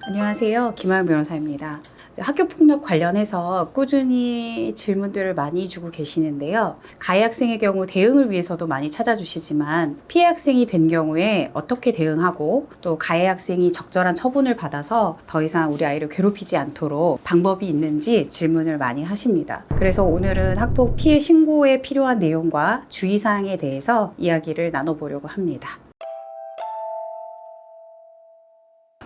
안녕하세요. 김하영 변호사입니다. 학교폭력 관련해서 꾸준히 질문들을 많이 주고 계시는데요. 가해 학생의 경우 대응을 위해서도 많이 찾아주시지만 피해 학생이 된 경우에 어떻게 대응하고 또 가해 학생이 적절한 처분을 받아서 더 이상 우리 아이를 괴롭히지 않도록 방법이 있는지 질문을 많이 하십니다. 그래서 오늘은 학폭 피해 신고에 필요한 내용과 주의사항에 대해서 이야기를 나눠보려고 합니다.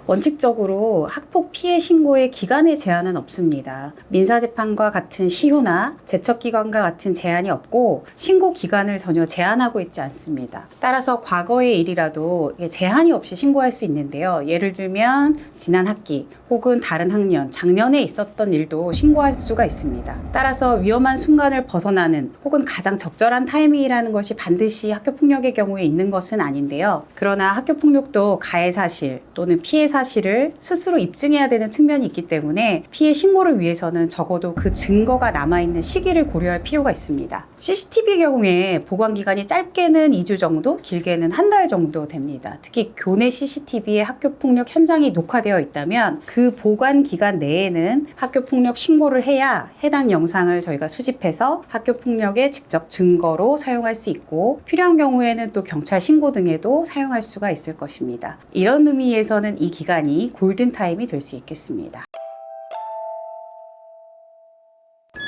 원칙적으로 학폭 피해 신고의 기간의 제한은 없습니다. 민사재판과 같은 시효나 제척기관과 같은 제한이 없고 신고 기간을 전혀 제한하고 있지 않습니다. 따라서 과거의 일이라도 제한이 없이 신고할 수 있는데요. 예를 들면 지난 학기 혹은 다른 학년, 작년에 있었던 일도 신고할 수가 있습니다. 따라서 위험한 순간을 벗어나는 혹은 가장 적절한 타이밍이라는 것이 반드시 학교폭력의 경우에 있는 것은 아닌데요. 그러나 학교폭력도 가해 사실 또는 피해 사실을 스스로 입증해야 되는 측면이 있기 때문에 피해 신고를 위해서는 적어도 그 증거가 남아있는 시기를 고려할 필요가 있습니다. CCTV의 경우에 보관기간이 짧게는 2주 정도, 길게는 한 달 정도 됩니다. 특히 교내 CCTV에 학교폭력 현장이 녹화되어 있다면 그 보관 기간 내에는 학교폭력 신고를 해야 해당 영상을 저희가 수집해서 학교폭력의 직접 증거로 사용할 수 있고 필요한 경우에는 또 경찰 신고 등에도 사용할 수가 있을 것입니다. 이런 의미에서는 이 기간이 골든타임이 될 수 있겠습니다.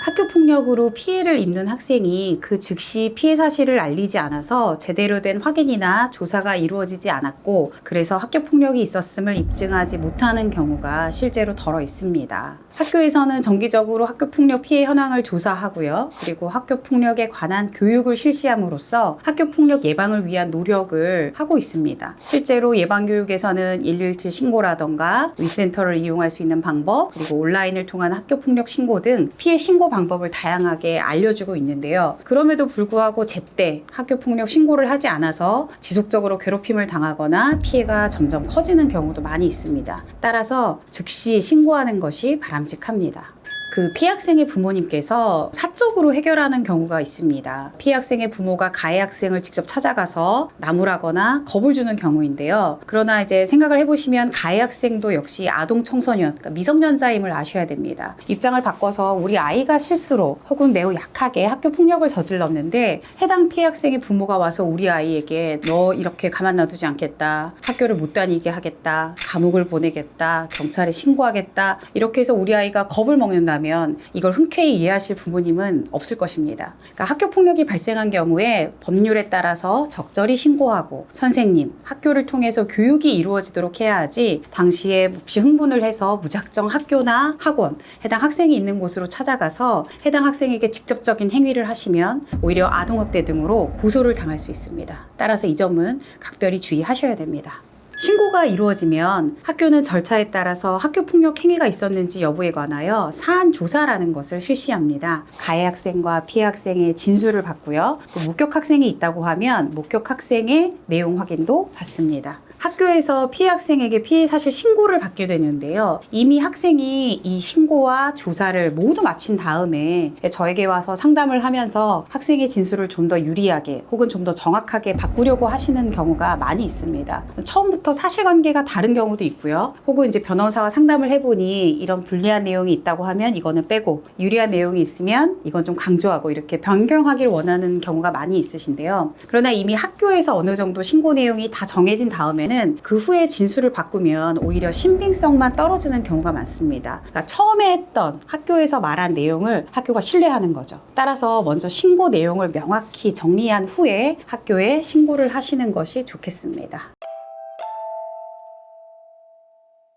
학교폭력으로 피해를 입는 학생이 그 즉시 피해 사실을 알리지 않아서 제대로 된 확인이나 조사가 이루어지지 않았고 그래서 학교폭력이 있었음을 입증하지 못하는 경우가 실제로 덜어 있습니다. 학교에서는 정기적으로 학교폭력 피해 현황을 조사하고요. 그리고 학교폭력에 관한 교육을 실시함으로써 학교폭력 예방을 위한 노력을 하고 있습니다. 실제로 예방교육에서는 117 신고라던가 위센터를 이용할 수 있는 방법, 그리고 온라인을 통한 학교폭력 신고 등 피해 신고 방법을 다양하게 알려주고 있는데요. 그럼에도 불구하고 제때 학교폭력 신고를 하지 않아서 지속적으로 괴롭힘을 당하거나 피해가 점점 커지는 경우도 많이 있습니다. 따라서 즉시 신고하는 것이 바람직합니다. 그 피해 학생의 부모님께서 사적으로 해결하는 경우가 있습니다. 피해 학생의 부모가 가해 학생을 직접 찾아가서 나무라거나 겁을 주는 경우인데요. 그러나 이제 생각을 해보시면 가해 학생도 역시 아동 청소년, 그러니까 미성년자임을 아셔야 됩니다. 입장을 바꿔서 우리 아이가 실수로 혹은 매우 약하게 학교 폭력을 저질렀는데 해당 피해 학생의 부모가 와서 우리 아이에게 너 이렇게 가만 놔두지 않겠다, 학교를 못 다니게 하겠다, 감옥을 보내겠다, 경찰에 신고하겠다, 이렇게 해서 우리 아이가 겁을 먹는다면 이걸 흔쾌히 이해하실 부모님은 없을 것입니다. 그러니까 학교 폭력이 발생한 경우에 법률에 따라서 적절히 신고하고 선생님, 학교를 통해서 교육이 이루어지도록 해야 하지 당시에 몹시 흥분을 해서 무작정 학교나 학원, 해당 학생이 있는 곳으로 찾아가서 해당 학생에게 직접적인 행위를 하시면 오히려 아동학대 등으로 고소를 당할 수 있습니다. 따라서 이 점은 각별히 주의하셔야 됩니다. 신고가 이루어지면 학교는 절차에 따라서 학교폭력 행위가 있었는지 여부에 관하여 사안 조사라는 것을 실시합니다. 가해 학생과 피해 학생의 진술을 받고요. 또 목격 학생이 있다고 하면 목격 학생의 내용 확인도 받습니다. 학교에서 피해 학생에게 피해 사실 신고를 받게 되는데요. 이미 학생이 이 신고와 조사를 모두 마친 다음에 저에게 와서 상담을 하면서 학생의 진술을 좀 더 유리하게 혹은 좀 더 정확하게 바꾸려고 하시는 경우가 많이 있습니다. 처음부터 사실관계가 다른 경우도 있고요. 혹은 이제 변호사와 상담을 해보니 이런 불리한 내용이 있다고 하면 이거는 빼고 유리한 내용이 있으면 이건 좀 강조하고 이렇게 변경하기를 원하는 경우가 많이 있으신데요. 그러나 이미 학교에서 어느 정도 신고 내용이 다 정해진 다음에는 그 후에 진술을 바꾸면 오히려 신빙성만 떨어지는 경우가 많습니다. 그러니까 처음에 했던 학교에서 말한 내용을 학교가 신뢰하는 거죠. 따라서 먼저 신고 내용을 명확히 정리한 후에 학교에 신고를 하시는 것이 좋겠습니다.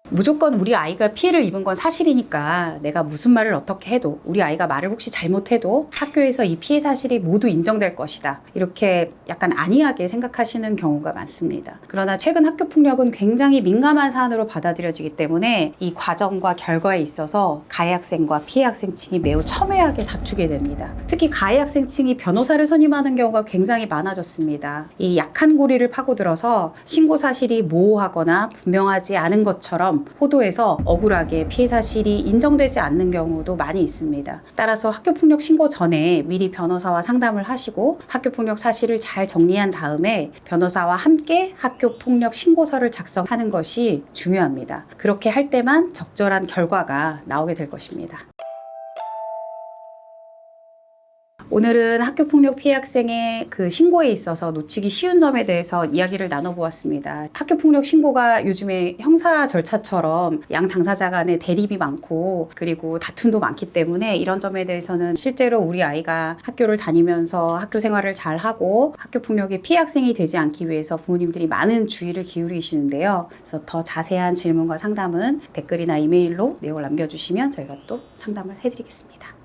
무조건 우리 아이가 피해를 입은 건 사실이니까 내가 무슨 말을 어떻게 해도 우리 아이가 말을 혹시 잘못해도 학교에서 이 피해 사실이 모두 인정될 것이다. 이렇게 약간 안이하게 생각하시는 경우가 많습니다. 그러나 최근 학교폭력은 굉장히 민감한 사안으로 받아들여지기 때문에 이 과정과 결과에 있어서 가해 학생과 피해 학생 층이 매우 첨예하게 다투게 됩니다. 특히 가해 학생 층이 변호사를 선임하는 경우가 굉장히 많아졌습니다. 이 약한 고리를 파고들어서 신고 사실이 모호하거나 분명하지 않은 것처럼 것처럼 호도에서 억울하게 피해 사실이 인정되지 않는 경우도 많이 있습니다. 따라서 학교폭력 신고 전에 미리 변호사와 상담을 하시고 학교폭력 사실을 잘 정리한 다음에 변호사와 함께 학교폭력 신고서를 작성하는 것이 중요합니다. 그렇게 할 때만 적절한 결과가 나오게 될 것입니다. 오늘은 학교폭력 피해 학생의 그 신고에 있어서 놓치기 쉬운 점에 대해서 이야기를 나눠보았습니다. 학교폭력 신고가 요즘에 형사 절차처럼 양 당사자 간의 대립이 많고 그리고 다툼도 많기 때문에 이런 점에 대해서는 실제로 우리 아이가 학교를 다니면서 학교 생활을 잘하고 학교폭력의 피해 학생이 되지 않기 위해서 부모님들이 많은 주의를 기울이시는데요. 그래서 더 자세한 질문과 상담은 댓글이나 이메일로 내용을 남겨주시면 저희가 또 상담을 해드리겠습니다.